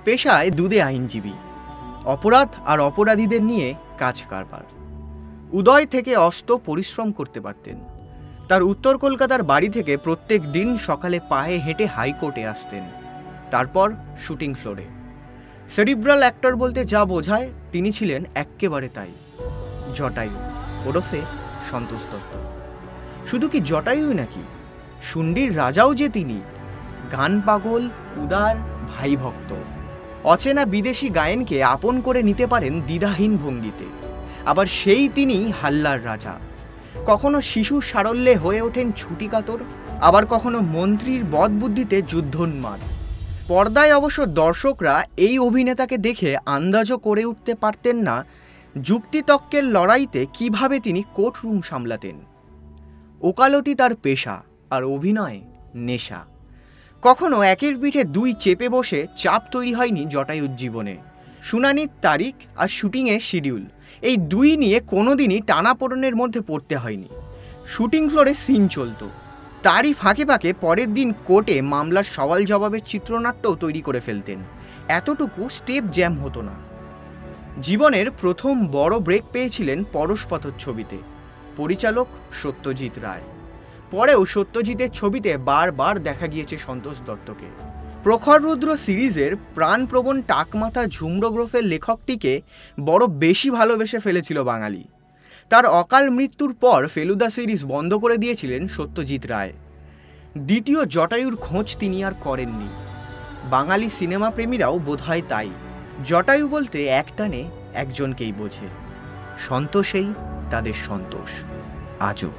পেশায় দুদে আইনজীবী, অপরাধ আর অপরাধীদের নিয়ে কাজ কারবার। উদয় থেকে অস্ত পরিশ্রম করতে পারতেন। তার উত্তর কলকাতার বাড়ি থেকে প্রত্যেক দিন সকালে পায়ে হেঁটে হাইকোর্টে আসতেন, তারপর শুটিং ফ্লোরে। সেরিব্রাল অ্যাক্টর বলতে যা বোঝায় তিনি ছিলেন এক্কেবারে তাই। জটায়ু ওরফে সন্তোষ দত্ত। শুধু কি জটায়ু নাকি, শুন্ডির রাজাও যে তিনি। গান পাগল, উদার, ভাই ভক্ত। অচেনা বিদেশি গায়নকে আপন করে নিতে পারেন দ্বিধাহীন ভঙ্গিতে। আবার সেই তিনি হাল্লার রাজা। কখনো শিশুর সারল্যে হয়ে ওঠেন ছুটিকাতর, আবার কখনো মন্ত্রীর বদবুদ্ধিতে যুদ্ধোন্মাদ। পর্দায় অবশ্য দর্শকরা এই অভিনেতাকে দেখে আন্দাজও করে উঠতে পারতেন না যুক্তিতক্কের লড়াইতে কিভাবে তিনি কোর্টরুম সামলাতেন। ওকালতি তার পেশা, আর অভিনয় নেশা। কখনো একের পিঠে দুই চেপে বসে চাপ তৈরি হয়নি জটায়ুর জীবনে। শুনানির তারিখ আর শুটিংয়ের শিডিউল, এই দুই নিয়ে কোনোদিনই টানাপোড়েনের মধ্যে পড়তে হয়নি। শুটিং ফ্লোরে সিন চলতো, তারই ফাঁকে ফাঁকে পরের দিন কোর্টে মামলার সওয়াল জবাবের চিত্রনাট্যও তৈরি করে ফেলতেন। এতটুকু স্টেপ জ্যাম হতো না। জীবনের প্রথম বড় ব্রেক পেয়েছিলেন পরশপথর ছবিতে, পরিচালক সত্যজিৎ রায়। পরেও সত্যজিতের ছবিতে বারবার দেখা গিয়েছে সন্তোষ দত্তকে। প্রখর রুদ্র সিরিজের প্রাণপ্রবণ টাকমাথা ঝুমরো গ্রোফের লেখকটিকে বড় বেশি ভালোবেসে ফেলেছিল বাঙালি। তার অকাল মৃত্যুর পর ফেলুদা সিরিজ বন্ধ করে দিয়েছিলেন সত্যজিৎ রায়। দ্বিতীয় জটায়ুর খোঁজ তিনি আর করেননি। বাঙালি সিনেমা প্রেমীরাও বোধহয় তাই। জটায়ু বলতে একটানে একজনকেই বোঝে, সন্তোষেই তাদের সন্তোষ আজও।